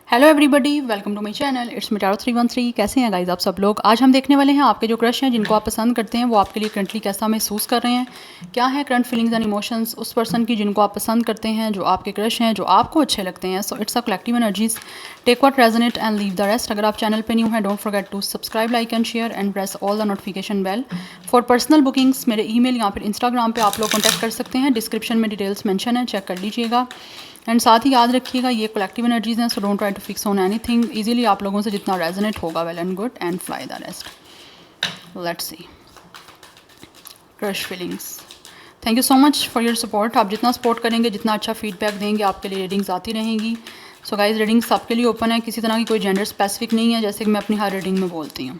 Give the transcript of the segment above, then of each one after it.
Hello everybody, welcome to my channel. It's me Taro 313। कैसे हैं guys आप सब लोग। आज हम देखने वाले हैं आपके जो क्रश हैं जिनको आप पसंद करते हैं वो आपके लिए करंटली कैसा महसूस कर रहे हैं, क्या है करंट फीलिंग्स एंड इमोशंस उस पर्सन की जिनको आप पसंद करते हैं, जो आपके क्रश हैं, जो आपको अच्छे लगते हैं। So it's a collective energies, take what resonate and leave the rest. अगर आप चैनल पे न्यू हैं, don't forget to subscribe, like and share and press all the notification bell. For personal bookings मेरे ईमेल या फिर Instagram पे आप लोग कॉन्टैक्ट कर सकते हैं। डिस्क्रिप्शन में डिटेल्स मेंशन है, चेक कर लीजिएगा। एंड साथ ही याद रखिएगा ये कलेक्टिव एनर्जीज हैं, so don't try to fix on anything. Easily आप लोगों से जितना रेजोनेट होगा well and good, and fly the rest. Let's see crush feelings. Thank you so much for your support. आप जितना सपोर्ट करेंगे, जितना अच्छा फीडबैक देंगे, आपके लिए रीडिंग्स आती रहेंगी। सो गाइज, रीडिंग्स सबके लिए ओपन है, किसी तरह की कोई जेंडर स्पेसिफिक नहीं है, जैसे कि मैं अपनी हर रीडिंग में बोलती हूँ।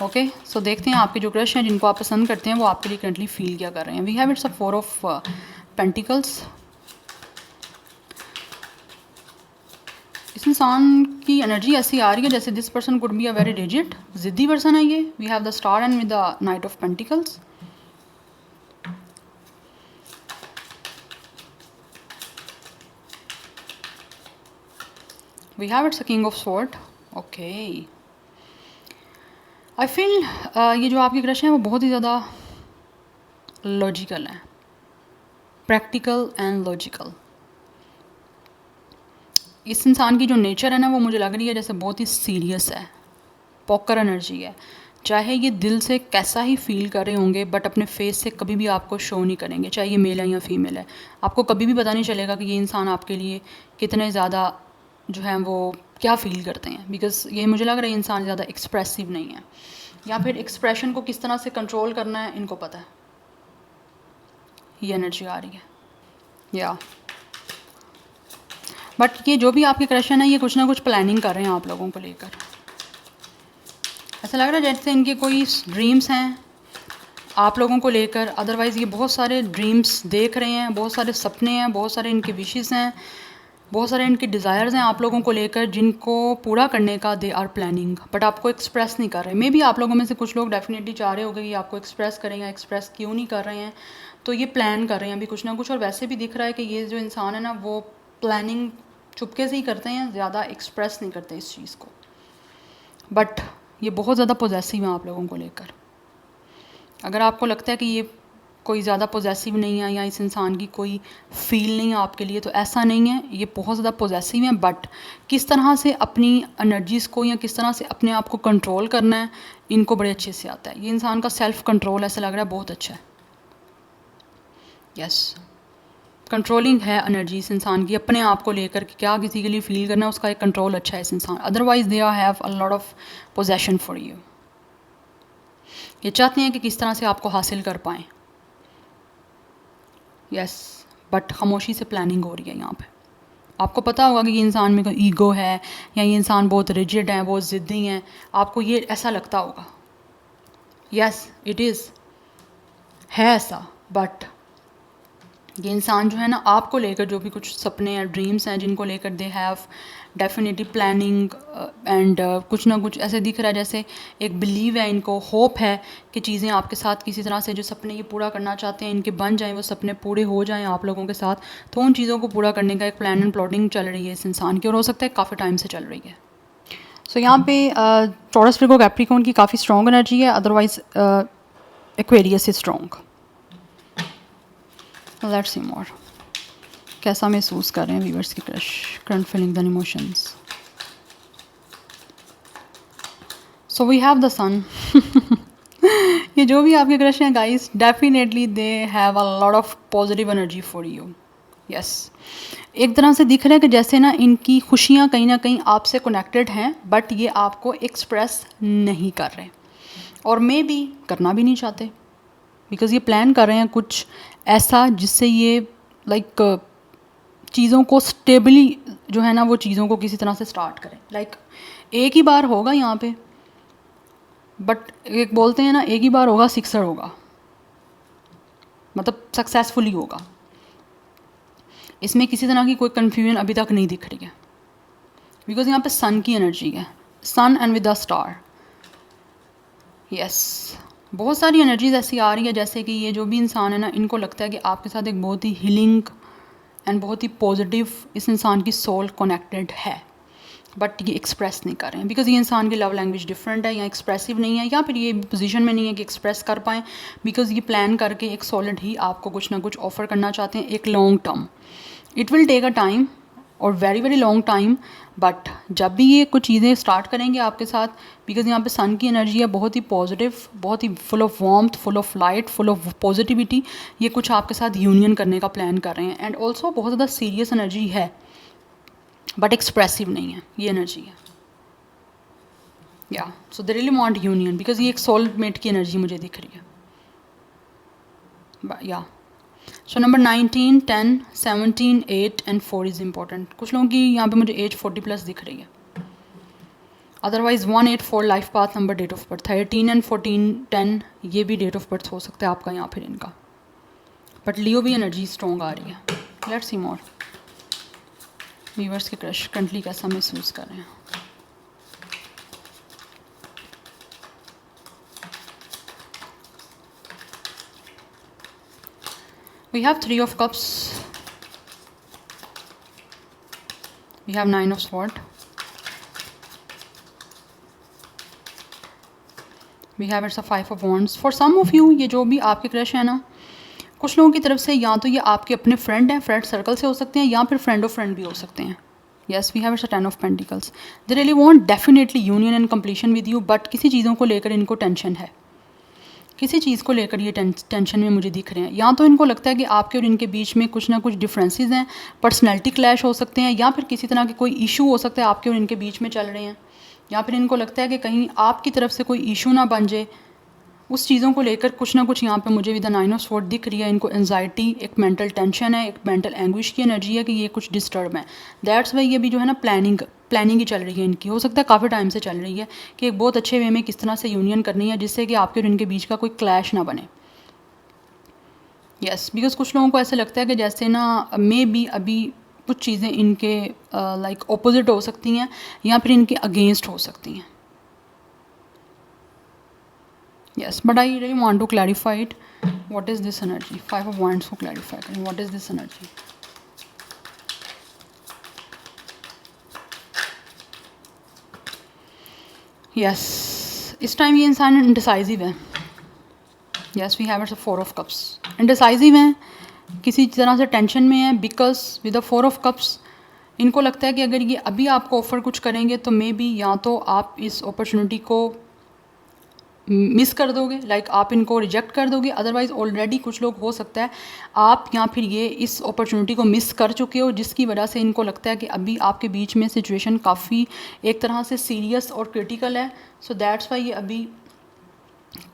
ओके, सो देखते हैं आपके जो क्रश हैं जिनको आप पसंद करते हैं वो आपके लिए करंटली फील क्या कर रहे हैं। We have it's a 4 of pentacles. इस इंसान की एनर्जी ऐसी आ रही है जैसे this person could be a very rigid, जिद्दी पर्सन है ये। We have the star and with the knight of pentacles. We have it's a king of sword. Okay, I feel ये जो आपके क्रश हैं वो बहुत ही ज़्यादा लॉजिकल हैं, प्रैक्टिकल एंड लॉजिकल। इस इंसान की जो नेचर है ना वो मुझे लग रही है जैसे बहुत ही सीरियस है, पॉकर एनर्जी है। चाहे ये दिल से कैसा ही फील कर रहे होंगे बट अपने फेस से कभी भी आपको शो नहीं करेंगे, चाहे ये मेल है या फीमेल है। आपको कभी भी पता नहीं चलेगा कि ये इंसान आपके लिए कितने ज़्यादा जो है वो क्या फ़ील करते हैं, बिकॉज ये मुझे लग रहा है इंसान ज़्यादा एक्सप्रेसिव नहीं है, या फिर एक्सप्रेशन को किस तरह से कंट्रोल करना है इनको पता है। ये एनर्जी आ रही है या बट ये जो भी आपके क्रश है ना, ये कुछ ना कुछ प्लानिंग कर रहे हैं आप लोगों को लेकर। ऐसा लग रहा है जैसे इनके कोई ड्रीम्स हैं आप लोगों को लेकर। अदरवाइज़ ये बहुत सारे ड्रीम्स देख रहे हैं, बहुत सारे सपने हैं, बहुत सारे इनके विशेस हैं, बहुत सारे इनके डिज़ायर्स हैं आप लोगों को लेकर, जिनको पूरा करने का दे आर प्लानिंग, बट आपको एक्सप्रेस नहीं कर रहे। मे बी आप लोगों में से कुछ लोग डेफिनेटली चाह रहे होंगे कि आपको एक्सप्रेस करें, या एक्सप्रेस क्यों नहीं कर रहे हैं, तो ये प्लान कर रहे हैं अभी कुछ ना कुछ। और वैसे भी दिख रहा है कि ये जो इंसान है ना वो प्लानिंग चुपके से ही करते हैं, ज़्यादा एक्सप्रेस नहीं करते इस चीज़ को। बट ये बहुत ज़्यादा पॉजेसिव हैं आप लोगों को लेकर। अगर आपको लगता है कि ये कोई ज़्यादा पॉजेसिव नहीं है या इस इंसान की कोई फील नहीं है आपके लिए, तो ऐसा नहीं है। ये बहुत ज़्यादा पॉजेसिव है, बट किस तरह से अपनी एनर्जीज़ को या किस तरह से अपने आप को कंट्रोल करना है इनको बड़े अच्छे से आता है। ये इंसान का सेल्फ कंट्रोल ऐसा लग रहा है बहुत अच्छा है। यस, कंट्रोलिंग है एनर्जी इस इंसान की अपने आप को लेकर कि क्या किसी के लिए फील करना है, उसका एक कंट्रोल अच्छा है इस इंसान। Otherwise they have a lot of possession for you. ये चाहते हैं कि किस तरह से आपको हासिल कर पाएँ। यस, बट खामोशी से प्लानिंग हो रही है यहाँ पे। आपको पता होगा कि ये इंसान में कोई ईगो है, या ये इंसान बहुत रिजिड है, बहुत ज़िद्दी हैं, आपको ये ऐसा लगता होगा। यस इट इज़ है ऐसा, बट ये इंसान जो है ना आपको लेकर जो भी कुछ सपने या ड्रीम्स हैं जिनको लेकर they have definitely planning and कुछ ना कुछ ऐसे दिख रहा है जैसे एक बिलीव है इनको, होप है कि चीज़ें आपके साथ किसी तरह से जो सपने ये पूरा करना चाहते हैं इनके बन जाएं, वो सपने पूरे हो जाएं आप लोगों के साथ। तो उन चीज़ों को पूरा करने का एक प्लान एंड प्लॉटिंग चल रही है इस इंसान की, और हो सकता है काफ़ी टाइम से चल रही है। सो यहाँ पे टॉरस विर्गो कैप्रिकॉर्न की काफ़ी स्ट्रॉन्ग एनर्जी है, otherwise Aquarius is strong. Let's see more कैसा महसूस कर रहे हैं व्यूअर्स की crush, current feelings and emotions. So we have the sun. ये जो भी आपके क्रश हैं guys, definitely they have a lot of positive energy for you. Yes, एक तरह से दिख रहा है कि जैसे ना इनकी खुशियाँ कहीं ना कहीं आपसे कनेक्टेड हैं, बट ये आपको एक्सप्रेस नहीं कर रहे, और मे बी करना भी नहीं चाहते, बिकॉज ये प्लान कर रहे हैं कुछ ऐसा जिससे ये लाइक चीज़ों को स्टेबली जो है ना वो चीज़ों को किसी तरह से स्टार्ट करें। लाइक एक ही बार होगा यहाँ पे, बट एक बोलते हैं ना एक ही बार होगा सिक्सर होगा, मतलब सक्सेसफुली होगा। इसमें किसी तरह की कोई कन्फ्यूजन अभी तक नहीं दिख रही है, बिकॉज यहाँ पे सन की एनर्जी है, sun and with the star. Yes, बहुत सारी एनर्जीज ऐसी आ रही है जैसे कि ये जो भी इंसान है ना इनको लगता है कि आपके साथ एक बहुत ही हीलिंग एंड बहुत ही पॉजिटिव इस इंसान की सोल कनेक्टेड है। बट ये एक्सप्रेस नहीं कर रहे हैं बिकॉज ये इंसान की लव लैंग्वेज डिफरेंट है, या एक्सप्रेसिव नहीं है, या फिर ये पोजीशन में नहीं है कि एक्सप्रेस कर पाएँ, बिकॉज ये प्लान करके एक सॉलिड ही आपको कुछ ना कुछ ऑफर करना चाहते हैं एक long term. It will take a time और very very long time, but जब भी ये कुछ चीज़ें स्टार्ट करेंगे आपके साथ, बिकॉज यहाँ पे सन की एनर्जी है बहुत ही पॉजिटिव, बहुत ही full of warmth, full of light, full of positivity, ये कुछ आपके साथ यूनियन करने का प्लान कर रहे हैं। एंड ऑल्सो बहुत ज़्यादा सीरियस एनर्जी है बट एक्सप्रेसिव नहीं है, ये एनर्जी है। या so they really want union because ये एक सोलमेट की एनर्जी मुझे दिख रही है। या so number 19, 10, 17, 8 and 4 is important. कुछ लोगों की यहाँ पे मुझे एज 40+ दिख रही है। Otherwise 1, 8, 4 life path number, date of birth. 13 and 14, 10 ये भी डेट ऑफ बर्थ हो सकता है आपका यहाँ फिर इनका, बट लियो भी एनर्जी स्ट्रॉन्ग आ रही है। लेट्स सी मोर व्यूअर्स के क्रश करंटली कैसा महसूस कर रहे हैं। We have 3 of cups, we have 9 of swords, we have it's a 5 of wands. For some of you, ये जो भी आपके क्रश है ना, कुछ लोगों की तरफ से या तो ये आपके अपने फ्रेंड हैं, फ्रेंड सर्कल से हो सकते हैं, या फिर फ्रेंड ऑफ फ्रेंड भी हो सकते हैं। Yes, we have it's a 10 of pentacles. They really want definitely union and completion with you, but किसी चीज़ों को लेकर इनको टेंशन है, किसी चीज़ को लेकर ये टेंशन में मुझे दिख रहे हैं। या तो इनको लगता है कि आपके और इनके बीच में कुछ ना कुछ डिफरेंसेस हैं, पर्सनैलिटी क्लैश हो सकते हैं, या फिर किसी तरह के कोई इशू हो सकता है आपके और इनके बीच में चल रहे हैं, या फिर इनको लगता है कि कहीं आपकी तरफ से कोई इशू ना बन जाए, उस चीज़ों को लेकर कुछ ना कुछ यहाँ पे मुझे विद द 9 of swords दिख रही है। इनको एंजाइटी, एक मेंटल टेंशन है, एक मेंटल एंग्विश की एनर्जी है कि ये कुछ डिस्टर्ब है। दैट्स वाई ये भी जो है ना प्लानिंग ही चल रही है इनकी, हो सकता है काफ़ी टाइम से चल रही है कि एक बहुत अच्छे वे में किस तरह से यूनियन करनी है जिससे कि आपके और इनके बीच का कोई क्लैश ना बने। यस, बिकॉज कुछ लोगों को ऐसा लगता है कि जैसे ना मे बी अभी कुछ चीज़ें इनके लाइक ऑपोजिट हो सकती हैं या फिर इनके अगेंस्ट हो सकती हैं। Yes, but I really want to clarify it. What is this energy? 5 of wands को clarify करें. What is this energy? Yes, इस टाइम ये इंसान indecisive है. Yes, we have it's a 4 of cups. Indecisive हैं, किसी तरह से टेंशन में है because with the 4 of cups इनको लगता है कि अगर ये अभी आपको ऑफ़र कुछ करेंगे तो मे बी या तो आप इस अपॉर्चुनिटी को मिस कर दोगे, लाइक आप इनको रिजेक्ट कर दोगे। अदरवाइज़ ऑलरेडी कुछ लोग हो सकता है आप या फिर ये इस अपॉर्चुनिटी को मिस कर चुके हो, जिसकी वजह से इनको लगता है कि अभी आपके बीच में सिचुएशन काफ़ी एक तरह से सीरियस और क्रिटिकल है। सो दैट्स वाई ये अभी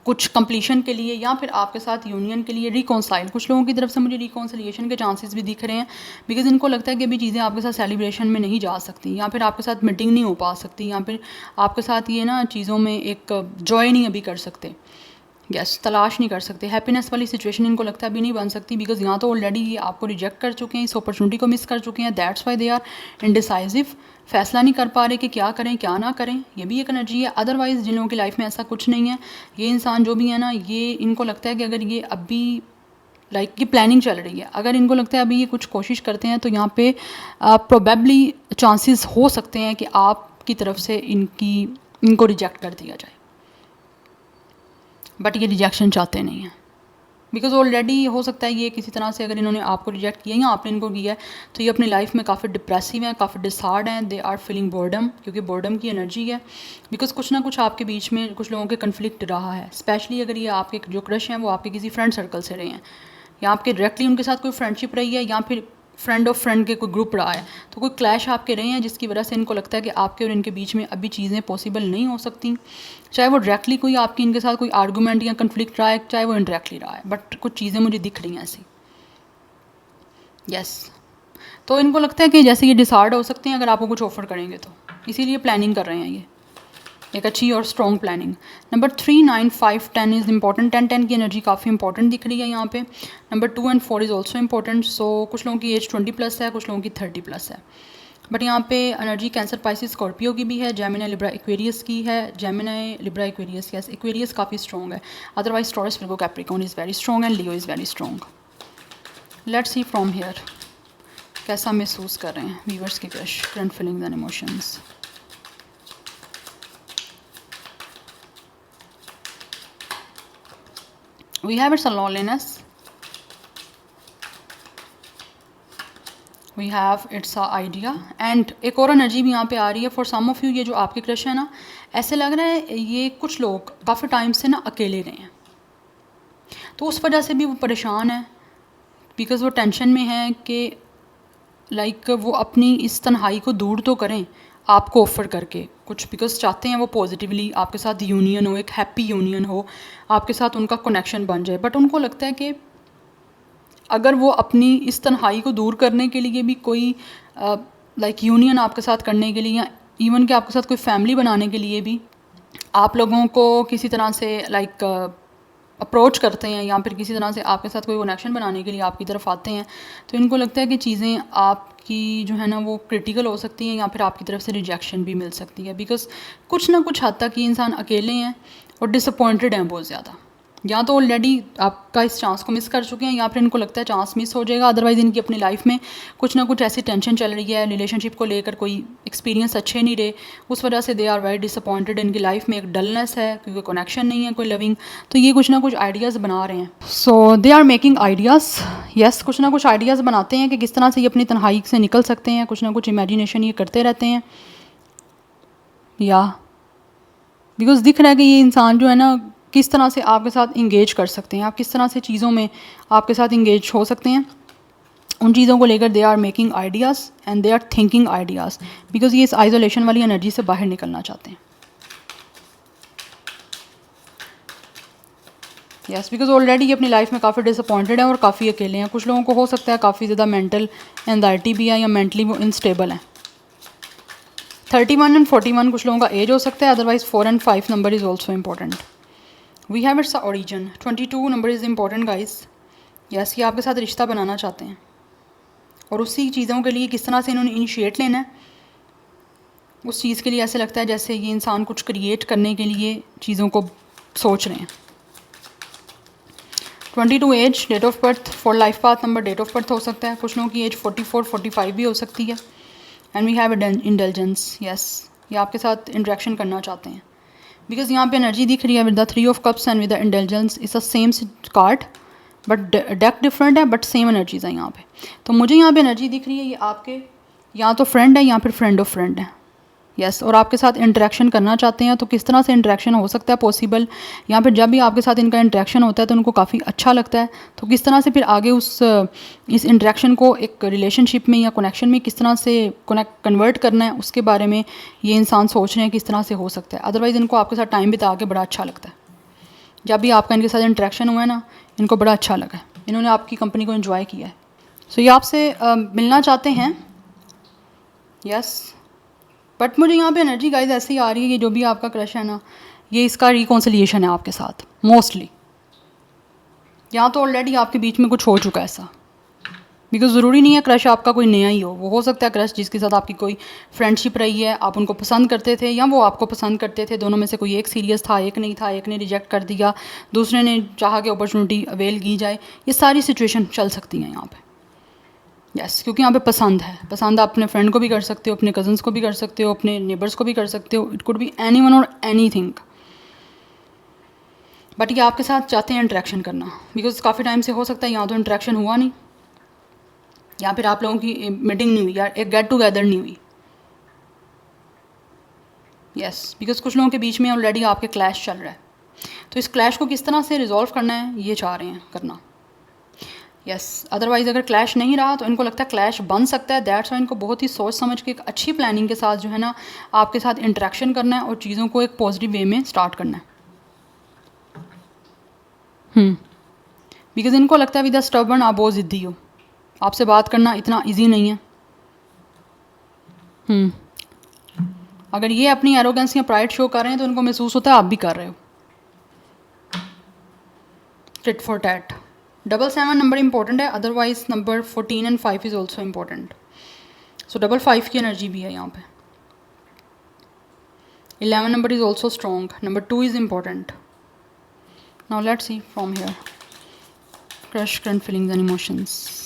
कुछ कंप्लीशन के लिए या फिर आपके साथ यूनियन के लिए रिकॉन्साइल, कुछ लोगों की तरफ से मुझे रिकॉन्सिलिएशन के चांसेस भी दिख रहे हैं बिकॉज इनको लगता है कि अभी चीज़ें आपके साथ सेलिब्रेशन में नहीं जा सकती, या फिर आपके साथ मीटिंग नहीं हो पा सकती, या फिर आपके साथ ये ना चीज़ों में एक जॉय नहीं अभी कर सकते। यस, तलाश नहीं कर सकते, हैप्पीनेस वाली सिचुएशन इनको लगता है अभी नहीं बन सकती बिकॉज यहाँ तो ऑलरेडी ये आपको रिजेक्ट कर चुके हैं, इस अपॉर्चुनिटी को मिस कर चुके हैं। That's why they are indecisive, फैसला नहीं कर पा रहे कि क्या करें क्या ना करें, ये भी एक एनर्जी है। अदरवाइज़ जिन लोगों की लाइफ में ऐसा कुछ नहीं है, ये इंसान जो भी है ना, ये इनको लगता है कि अगर ये अभी लाइक ये प्लानिंग चल रही है, अगर इनको लगता है अभी ये कुछ कोशिश करते हैं तो यहाँ पे प्रोबेबली चांसेस हो सकते हैं कि आपकी तरफ से इनको रिजेक्ट कर दिया जाए, बट ये रिजेक्शन चाहते नहीं हैं बिकॉज ऑलरेडी हो सकता है ये किसी तरह से अगर इन्होंने आपको रिजेक्ट किया या आपने इनको किया है तो ये अपनी लाइफ में काफ़ी डिप्रेसिव हैं, काफ़ी डिसहार्ड हैं, दे आर फीलिंग बोर्डम, क्योंकि बोर्डम की एनर्जी है बिकॉज कुछ ना कुछ आपके बीच में कुछ लोगों के कन्फ्लिक्ट रहा है। स्पेशली अगर ये आपके जो क्रश हैं वो आपके किसी फ्रेंड सर्कल से रहे हैं, या आपके डायरेक्टली उनके साथ कोई फ्रेंडशिप रही है, या फिर फ्रेंड ऑफ फ्रेंड के कोई ग्रुप रहा है, तो कोई क्लैश आपके रहे हैं जिसकी वजह से इनको लगता है कि आपके और इनके बीच में अभी चीज़ें पॉसिबल नहीं हो सकती, चाहे वो डायरेक्टली कोई आपकी इनके साथ कोई आर्गूमेंट या कन्फ्लिक्ट रहा है, चाहे वो इनडायरेक्टली रहा है, बट कुछ चीज़ें मुझे दिख रही हैं ऐसी। यस, तो इनको लगता है कि जैसे ये डिसार्ड हो सकते हैं अगर आपको कुछ ऑफर करेंगे तो, इसीलिए प्लानिंग कर रहे हैं ये एक अच्छी और strong planning. Number 3, 9, 5, 10 is important. 10 की एनर्जी काफ़ी इंपॉर्टेंट दिख रही है यहाँ पे। Number 2 and 4 is also important. So कुछ लोगों की एज 20+ है, कुछ लोगों की 30+ है, बट यहाँ पे एनर्जी कैंसर, पाइसिस, स्कॉर्पियो की भी है, जेमिनी, लिब्रा, एक्वेरियस की है। Gemini, Libra, Aquarius, yes, Aquarius काफ़ी स्ट्रॉन्ग है। Otherwise Taurus, Virgo, Capricorn is very strong and Leo is very strong. Let's see from here कैसा महसूस कर रहे हैं व्यूअर्स के crush, current feelings and emotions. We have it's a loneliness, we have it's a idea. And एक और energy भी यहाँ पे आ रही है फॉर सम ऑफ यू। ये जो आपके क्रश है ना, ऐसे लग रहा है ये कुछ लोग काफ़ी टाइम से ना अकेले रहे हैं, तो उस वजह से भी वो परेशान है, बिकॉज़ वो टेंशन में है कि लाइक वो अपनी इस तन्हाई को दूर तो करें आपको ऑफ़र करके कुछ, बिकॉज चाहते हैं वो पॉजिटिवली आपके साथ यूनियन हो, एक हैप्पी यूनियन हो, आपके साथ उनका कनेक्शन बन जाए। बट उनको लगता है कि अगर वो अपनी इस तन्हाई को दूर करने के लिए भी कोई लाइक यूनियन आपके साथ करने के लिए, या इवन कि आपके साथ कोई फैमिली बनाने के लिए भी आप लोगों को किसी तरह से लाइक अप्रोच करते हैं, या फिर किसी तरह से आपके साथ कोई कनेक्शन बनाने के लिए आपकी तरफ आते हैं, तो इनको लगता है कि चीज़ें आपकी जो है ना वो क्रिटिकल हो सकती हैं, या फिर आपकी तरफ से रिजेक्शन भी मिल सकती है, बिकॉज़ कुछ ना कुछ हद तक ये इंसान अकेले हैं और डिसअपॉइंटेड हैं बहुत ज़्यादा। या तो ऑलरेडी आपका इस चांस को मिस कर चुके हैं, या फिर इनको लगता है चांस मिस हो जाएगा। अदरवाइज़ इनकी अपनी लाइफ में कुछ ना कुछ ऐसी टेंशन चल रही है, रिलेशनशिप को लेकर कोई एक्सपीरियंस अच्छे नहीं रहे, उस वजह से दे आर वेरी डिसअपॉइंटेड। इनकी लाइफ में एक डलनेस है क्योंकि कनेक्शन नहीं है कोई लविंग, तो ये कुछ ना कुछ आइडियाज़ बना रहे हैं। So they are making ideas, yes, कुछ ना कुछ आइडियाज़ बनाते हैं कि किस तरह से ये अपनी तन्हाई से निकल सकते हैं, कुछ ना कुछ इमेजिनेशन ये करते रहते हैं। या बिकॉज दिख रहा है कि ये इंसान जो है ना किस तरह से आपके साथ इंगेज कर सकते हैं, आप किस तरह से चीज़ों में आपके साथ इंगेज हो सकते हैं, उन चीज़ों को लेकर they are making ideas and they are thinking ideas, because ये इस आइसोलेशन वाली एनर्जी से बाहर निकलना चाहते हैं। यस, बिकॉज ऑलरेडी ये अपनी लाइफ में काफ़ी डिसअपॉइंटेड है और काफ़ी अकेले हैं। कुछ लोगों को हो सकता है काफ़ी ज़्यादा मेंटल एंजाइटी भी है, या मेंटली वो इनस्टेबल हैं। 31 एंड 41 कुछ लोगों का एज हो सकता है, otherwise 4 and 5 number is also important. We have it's origin, 22 number is important guys. Yes, ये आपके साथ रिश्ता बनाना चाहते हैं, और उसी चीज़ों के लिए किस तरह से इन्होंने इनिशिएट लेना है, उस चीज़ के लिए ऐसे लगता है जैसे ये इंसान कुछ क्रिएट करने के लिए चीज़ों को सोच रहे हैं। 22 age, date of birth, for life path number date of birth हो सकता है। कुछ लोगों की एज 44 45 भी हो सकती है। And we have intelligence, yes, ये आपके साथ इंटरेक्शन करना चाहते हैं, बिकॉज यहाँ पे एनर्जी दिख रही है with the 3 of cups and with the intelligence is the same card, but deck different है, बट सेम एनर्जीज है यहाँ पे। तो मुझे यहाँ पे एनर्जी दिख रही है ये आपके या तो फ्रेंड है या फिर फ्रेंड ऑफ फ्रेंड है। यस, और आपके साथ इंटरेक्शन करना चाहते हैं। तो किस तरह से इंटरेक्शन हो सकता है पॉसिबल, या फिर जब भी आपके साथ इनका इंटरेक्शन होता है तो उनको काफ़ी अच्छा लगता है, तो किस तरह से फिर आगे इस इंटरेक्शन को एक रिलेशनशिप में या कनेक्शन में किस तरह से कन्वर्ट करना है, उसके बारे में ये इंसान सोच रहे हैं किस तरह से हो सकता है। अदरवाइज़ इनको आपके साथ टाइम बिता के बड़ा अच्छा लगता है। जब भी आपका इनके साथ इंटरेक्शन हुआ है ना, इनको बड़ा अच्छा लगा है, इन्होंने आपकी कंपनी को एंजॉय किया है। सो ये आपसे मिलना चाहते हैं। यस, बट मुझे यहाँ पे एनर्जी गाइज ऐसी आ रही है कि जो भी आपका क्रश है ना, ये इसका रिकॉन्सिलिएशन है आपके साथ मोस्टली। यहाँ तो ऑलरेडी आपके बीच में कुछ हो चुका है ऐसा, बिकॉज ज़रूरी नहीं है क्रश आपका कोई नया ही हो सकता है क्रश जिसके साथ आपकी कोई फ्रेंडशिप रही है, आप उनको पसंद करते थे या वो आपको पसंद करते थे, दोनों में से कोई एक सीरियस था, एक नहीं था, एक ने रिजेक्ट कर दिया, दूसरे ने चाहा कि अपॉर्चुनिटी अवेल की जाए। ये सारी सिचुएशन चल सकती हैं यहाँ पे। यस, क्योंकि यहाँ पे पसंद है। पसंद आप अपने फ्रेंड को भी कर सकते हो, अपने कज़न्स को भी कर सकते हो, अपने नेबर्स को भी कर सकते हो, it could be any one और एनी थिंग। बट ये आपके साथ चाहते हैं इंटरेक्शन करना, बिकॉज काफ़ी टाइम से हो सकता है यहाँ तो इंटरेक्शन हुआ नहीं, या फिर आप लोगों की मीटिंग नहीं हुई या एक गेट टुगेदर नहीं हुई। यस, बिकॉज कुछ लोगों के बीच में ऑलरेडी आपके क्लैश चल रहा है, तो इस क्लैश को किस तरह से रिजॉल्व करना है ये चाह रहे हैं करना। यस, अदरवाइज़ अगर क्लैश नहीं रहा तो इनको लगता है क्लैश बन सकता है। दैट्स वाई इनको बहुत ही सोच समझ के एक अच्छी प्लानिंग के साथ जो है ना आपके साथ इंटरेक्शन करना है और चीज़ों को एक पॉजिटिव वे में स्टार्ट करना है। बिकॉज इनको लगता है विद द स्टबर्न आप बहुत ज़िद्दी हो, आपसे बात करना इतना ईजी नहीं है। अगर ये अपनी एरोगेंस या प्राइड शो कर रहे हैं तो इनको महसूस होता है आप भी कर रहे हो। Tit for tat, 7 number important है, otherwise number 14 and 5 is also important. So 5 की एनर्जी भी है यहाँ पे। 11 number is also strong, number 2 is important. Now let's see from here crush, current feelings and emotions.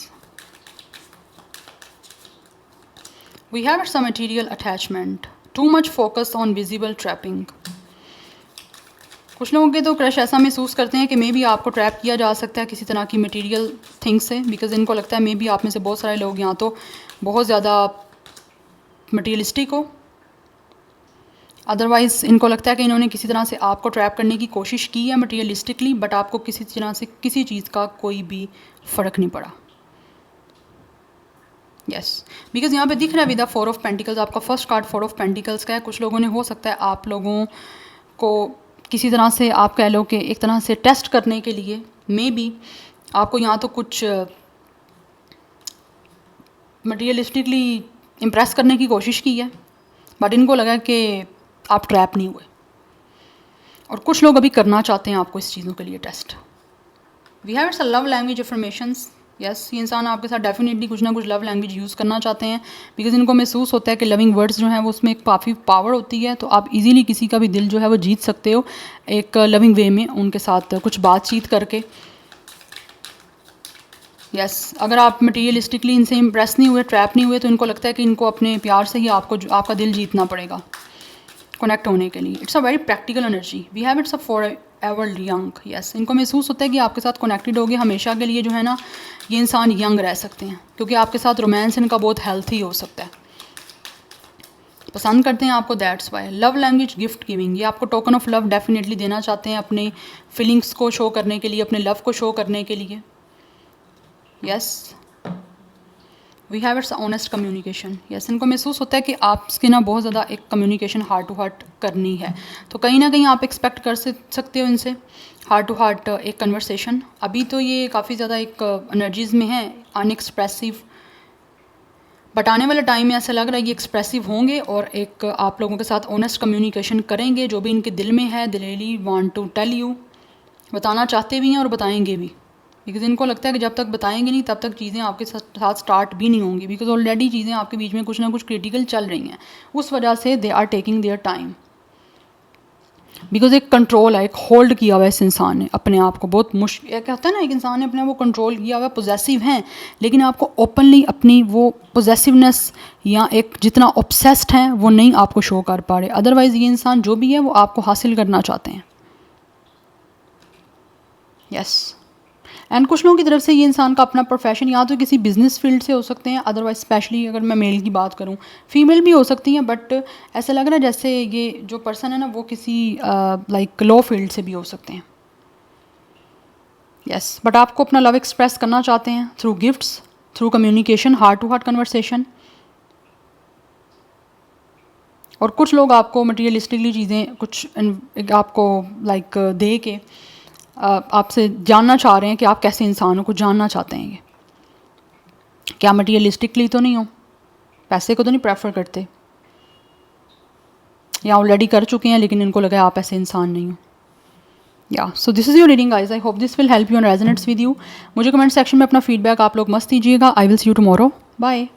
We have some material attachment, too much focus on visible trapping. कुछ लोगों के तो crush ऐसा महसूस करते हैं कि मे बी आपको ट्रैप किया जा सकता है किसी तरह की मटेरियल थिंग्स से, बिकॉज इनको लगता है मे बी आप में से बहुत सारे लोग यहाँ तो बहुत ज़्यादा मटेरियलिस्टिक हो, अदरवाइज़ इनको लगता है कि इन्होंने किसी तरह से आपको ट्रैप करने की कोशिश की है मटेरियलिस्टिकली, बट आपको किसी तरह से किसी चीज़ का कोई भी फ़र्क नहीं पड़ा। यस, बिकॉज यहाँ पे दिख रहा है विद द 4 ऑफ पेंटिकल्स, आपका फर्स्ट कार्ड 4 ऑफ पेंटिकल्स का है। कुछ लोगों ने हो सकता है आप लोगों को किसी तरह से आप कह लो कि एक तरह से टेस्ट करने के लिए मे बी आपको यहाँ तो कुछ मटेरियलिस्टिकली इम्प्रेस करने की कोशिश की है, बट इनको लगा कि आप ट्रैप नहीं हुए। और कुछ लोग अभी करना चाहते हैं आपको इस चीज़ों के लिए test. We have it's a love language affirmations. Yes, ये इंसान आपके साथ डेफिनेटली कुछ ना कुछ लव लैंग्वेज यूज़ करना चाहते हैं, बिकॉज इनको महसूस होता है कि लविंग वर्ड्स जो हैं वो उसमें एक काफ़ी पावर होती है, तो आप इजीली किसी का भी दिल जो है वो जीत सकते हो एक लविंग वे में उनके साथ कुछ बातचीत करके। यस, अगर आप मटेरियलिस्टिकली इनसे इम्प्रेस नहीं हुए, ट्रैप नहीं हुए, तो इनको लगता है कि इनको अपने प्यार से ही आपका दिल जीतना पड़ेगा कनेक्ट होने के लिए। It's a very practical energy. We have it's a forever young. Yes, इनको महसूस होता है कि आपके साथ कनेक्टेड हो गए हमेशा के लिए जो है ना, ये इंसान यंग रह सकते हैं, क्योंकि आपके साथ रोमांस इनका बहुत हेल्थी हो सकता है, पसंद करते हैं आपको, that's why. Love language gift giving, ये आपको टोकन ऑफ लव डेफिनेटली देना चाहते हैं अपने फीलिंग्स को शो करने के लिए, अपने लव को शो करने के लिए। Yes, we have it's honest communication. Yes, इनको महसूस होता है कि आपके ना बहुत ज़्यादा एक कम्युनिकेशन हार्ट टू हार्ट करनी है, तो कहीं ना कहीं आप एक्सपेक्ट कर सकते हो इनसे हार्ट टू हार्ट एक कन्वर्सेशन। अभी तो ये काफ़ी ज़्यादा एक एनर्जीज़ में है, अनएक्सप्रेसिव, बट आने वाले टाइम में ऐसा लग रहा है ये एक्सप्रेसिव होंगे और एक आप लोगों के साथ ऑनेस्ट कम्युनिकेशन करेंगे, जो भी इनके दिल में है, they really want to tell you, बताना चाहते भी हैं और बताएंगे भी, बिकॉज इनको लगता है कि जब तक बताएंगे नहीं तब तक चीज़ें आपके साथ स्टार्ट भी नहीं होंगी, बिकॉज ऑलरेडी चीज़ें आपके बीच में कुछ ना कुछ क्रिटिकल चल रही हैं, उस वजह से they are taking their time, because एक कंट्रोल है, एक होल्ड किया हुआ है इस इंसान ने अपने आप को, बहुत मुश्किल क्या होता है ना, एक इंसान ने अपने आप को कंट्रोल किया हुआ है, पोजेसिव हैं, लेकिन आपको ओपनली अपनी वो पोजेसिवनेस या एक जितना ऑब्सेस्ड हैं वो नहीं आपको शो कर पा रहे। अदरवाइज़ ये इंसान जो भी है वो आपको हासिल करना चाहते हैं। यस, एंड कुछ लोगों की तरफ से ये इंसान का अपना प्रोफेशन या तो किसी बिजनेस फील्ड से हो सकते हैं, अदरवाइज स्पेशली अगर मैं मेल की बात करूँ, फीमेल भी हो सकती हैं, बट ऐसा लग रहा है जैसे ये जो पर्सन है ना वो किसी लाइक लॉ फील्ड से भी हो सकते हैं। यस, बट आपको अपना लव एक्सप्रेस करना चाहते हैं through gifts, through communication, heart to heart conversation. और कुछ लोग आपको मटीरियलिस्टिकली चीज़ें कुछ आपको लाइक दे के आपसे जानना चाह रहे हैं कि आप कैसे इंसान हो, कुछ जानना चाहते हैं, ये क्या मटीरियलिस्टिकली तो नहीं हो, पैसे को तो नहीं प्रेफर करते, या ऑलरेडी कर चुके हैं लेकिन इनको लगा आप ऐसे इंसान नहीं हो। या so this is your reading guys, I hope this will help you and resonates with you. मुझे कमेंट सेक्शन में अपना फीडबैक आप लोग मस्त दीजिएगा। I will see you tomorrow, bye.